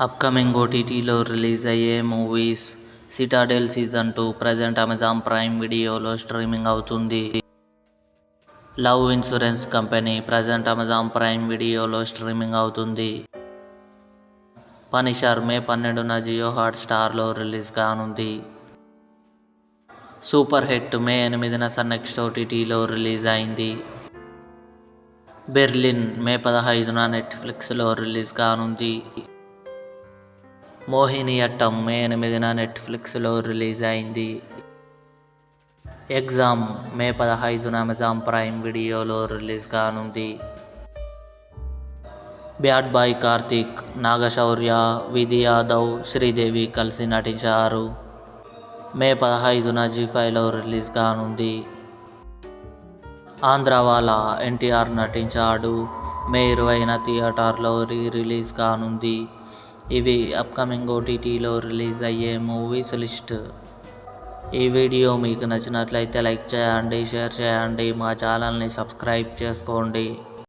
Upcoming ఓటీటీలో release అయ్యే movies. 'Citadel' season 2 present Amazon prime వీడియోలో స్ట్రీమింగ్ అవుతుంది. 'Love insurance company' present Amazon prime వీడియోలో స్ట్రీమింగ్ అవుతుంది. 'పనిషర్' మే 12న జియో హాట్స్టార్లో రిలీజ్ కానుంది. 'సూపర్ హిట్' మే 8న సన్ నెక్స్ట్ ఓటీటీలో రిలీజ్ అయింది. 'బెర్లిన్' మే 15న నెట్ఫ్లిక్స్లో రిలీజ్ కానుంది. 'మోహినియట్టం' మే 8న నెట్ఫ్లిక్స్లో రిలీజ్ అయింది. 'ఎగ్జామ్' మే 15న అమెజాన్ ప్రైమ్ వీడియోలో రిలీజ్ కానుంది. 'బ్యాడ్ బాయ్ కార్తీక్' నాగశౌర్య, విధి యాదవ్, శ్రీదేవి కలిసి నటించారు. మే 15న జీ5లో రిలీజ్ కానుంది. 'ఆంధ్రావాలా' ఎన్టీఆర్ నటించాడు. మే 20న థియేటర్లో రిలీజ్ కానుంది. ఇవి అప్కమింగ్ ఓటీటీలో రిలీజ్ అయ్యే మూవీస్ లిస్ట్. ఈ వీడియో మీకు నచ్చినట్లయితే లైక్ చేయండి, షేర్ చేయండి, మా ఛానల్ని సబ్స్క్రైబ్ చేసుకోండి.